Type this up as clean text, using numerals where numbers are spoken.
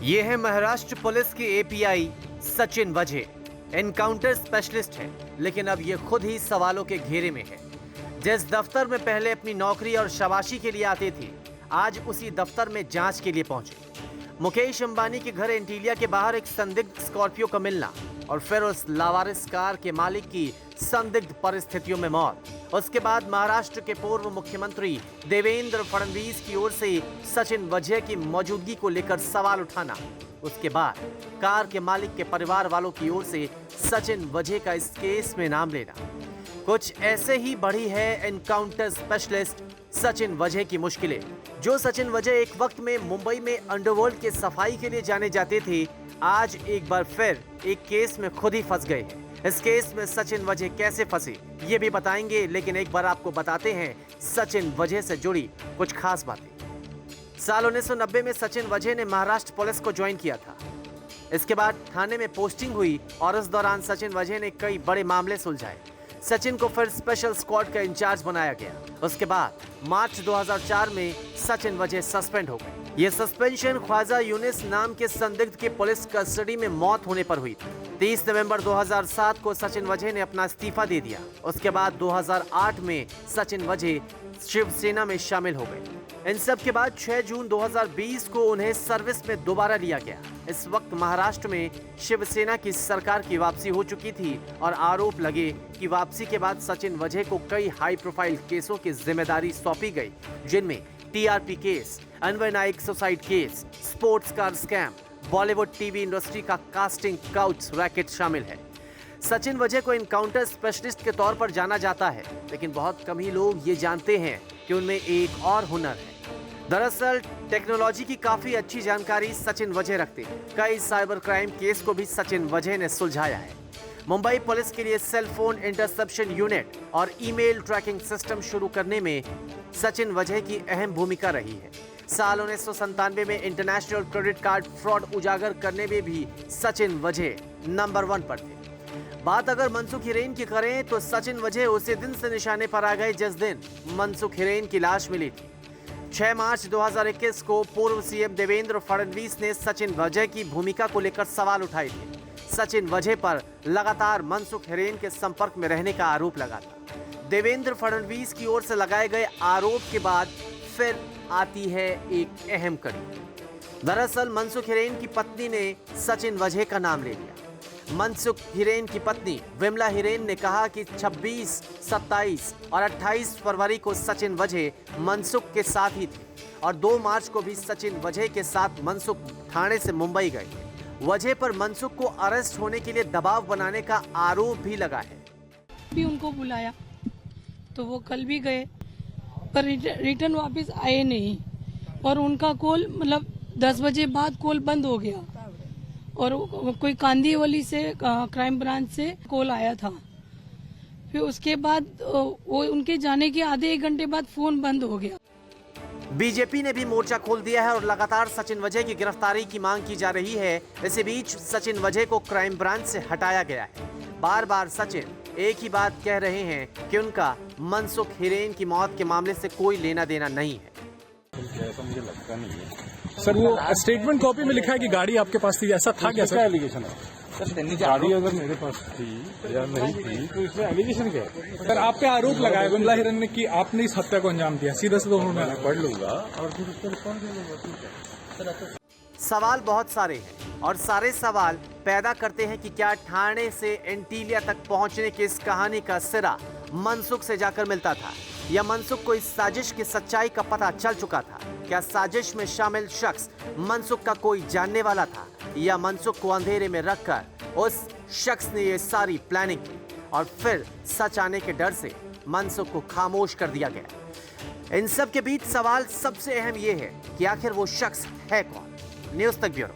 ये है महाराष्ट्र पुलिस की API Sachin Vaze. Encounter specialist है, लेकिन अब ये खुद ही सवालों के घेरे में है। जिस दफ्तर में पहले अपनी नौकरी और शाबाशी के लिए आते थे, आज उसी दफ्तर में जांच के लिए पहुंचे। मुकेश अंबानी के घर एंटीलिया के बाहर एक संदिग्ध स्कॉर्पियो का मिलना और फिर उस लावारिस कार के मालिक की संदिग्ध परिस्थितियों में मौत। उसके बाद महाराष्ट्र के पूर्व मुख्यमंत्री देवेंद्र फडणवीस की ओर से सचिन वझे की मौजूदगी को लेकर सवाल उठाना। उसके बाद कार के मालिक के परिवार वालों की ओर से सचिन वझे का इस केस में नाम लेना। कुछ ऐसे ही बढ़ी है एनकाउंटर स्पेशलिस्ट सचिन वझे की मुश्किलें। जो सचिन वझे एक वक्त में मुंबई में अंडरवर्ल्ड के सफाई के लिए जाने जाते थे, आज एक बार फिर एक केस में खुद ही फंस गए हैं। इस केस में सचिन वझे कैसे फंसे ये भी बताएंगे, लेकिन एक बार आपको बताते हैं सचिन वझे से जुड़ी कुछ खास बातें। साल 1990 में सचिन वझे ने महाराष्ट्र पुलिस को ज्वाइन किया था। इसके बाद थाने में पोस्टिंग हुई और इस दौरान सचिन वझे ने कई बड़े मामले सुलझाए। सचिन को फिर स्पेशल स्क्वाड का इंचार्ज बनाया गया। उसके बाद मार्च 2004 में सचिन वझे सस्पेंड हो गए। ये सस्पेंशन ख्वाजा यूनिस नाम के संदिग्ध की पुलिस कस्टडी में मौत होने पर हुई थी। 30 नवंबर 2007 को सचिन वझे ने अपना इस्तीफा दे दिया। उसके बाद 2008 में सचिन वझे शिवसेना में शामिल हो गए। इन सब के बाद 6 जून 2020 को उन्हें सर्विस में दोबारा लिया गया। इस वक्त महाराष्ट्र में शिवसेना की सरकार की वापसी हो चुकी थी और आरोप लगे कि वापसी के बाद सचिन वझे को कई हाई प्रोफाइल केसों की जिम्मेदारी सौंपी गई, जिनमें टीआरपी केस, अन्वय Naik suicide case, sports car scam, Bollywood TV industry का कास्टिंग काउच रैकेट शामिल है। सचिन वझे को एनकाउंटर स्पेशलिस्ट के तौर पर जाना जाता है, लेकिन बहुत कम ही लोग ये जानते हैं कि उनमें एक और हुनर है। दरअसल टेक्नोलॉजी की काफी अच्छी जानकारी सचिन वझे रखते हैं। कई साइबर क्राइम केस को भी सचिन वझे ने सुलझाया है। मुंबई पुलिस के लिए सेल फोन इंटरसेप्शन यूनिट और ईमेल ट्रैकिंग सिस्टम शुरू करने में सचिन वझे की अहम भूमिका रही है। साल 1997 में इंटरनेशनल क्रेडिट कार्ड फ्रॉड उजागर करने में भी सचिन वझे नंबर 1 पर थे। बात अगर मनसुख हिरेन की करें तो सचिन वझे उसी दिन से निशाने पर आ गए जिस दिन मनसुख हिरेन की लाश मिली थी। 6 मार्च 2021 को पूर्व सीएम देवेंद्र फडणवीस ने सचिन वझे की भूमिका को लेकर सवाल उठाए थे। सचिन वझे पर लगातार मनसुख हिरेन के संपर्क में रहने का आरोप लगा था। देवेंद्र फडणवीस की ओर से लगाए गए आरोप के बाद फिर आती है एक अहम कड़ी। दरअसल मनसुख हिरेन की पत्नी ने सचिन वझे का नाम ले लिया। मनसुख हिरेन की पत्नी विमला हिरेन ने कहा कि 26, 27 और 28 फरवरी को सचिन वझे मनसुख के साथ ही थे और 2 मार्च को भी सचिन वझे के साथ मनसुख थाने से मुंबई गए। वझे पर मनसुख को अरेस्ट होने के लिए दबाव बनाने का आरोप भी लगा है। भी उनको बुलाया तो वो कल भी गए, पर रिटर्न वापस आए नहीं और उनका कॉल मतलब 10 बजे बाद कॉल बंद हो गया और कोई कांदीवली से क्राइम ब्रांच से कॉल आया था। फिर उसके बाद वो उनके जाने के आधे 1 घंटे बाद फोन बंद हो गया। बीजेपी ने भी मोर्चा खोल दिया है और लगातार सचिन वझे की गिरफ्तारी की मांग की जा रही है। इसी बीच सचिन वझे को क्राइम ब्रांच से हटाया गया है। बार बार सचिन एक ही बात कह रहे हैं कि उनका मनसुख हिरेन की मौत के मामले से कोई लेना देना नहीं है। ऐसा मुझे लगता नहीं है सर। वो स्टेटमेंट कॉपी में लिखा है कि गाड़ी आपके पास थी, ऐसा था क्या सर? एलिगेशन है गाड़ी अगर मेरे पास थी या नहीं थी तो इसमें एलिगेशन क्या है? सर आप पे आरोप लगाया विमला हिरन ने कि आपने इस हत्या को अंजाम दिया। सीधा से उन्होंने मैं पढ़ लूंगा और फिर उसको रिस्पॉन्ड दे दूंगा। सवाल बहुत सारे हैं और सारे सवाल पैदा करते हैं कि क्या ठाणे से एंटीलिया तक पहुंचने की इस कहानी का सिरा मनसुख से जाकर मिलता था या मनसुख को इस साजिश की सच्चाई का पता चल चुका था? क्या साजिश में शामिल शख्स मनसुख का कोई जानने वाला था या मनसुख को अंधेरे में रखकर उस शख्स ने ये सारी प्लानिंग की और फिर सच आने के डर से मनसुख को खामोश कर दिया गया? इन सब के बीच सवाल सबसे अहम ये है कि आखिर वो शख्स है कौन? न्यूज़ तक ब्यूरो।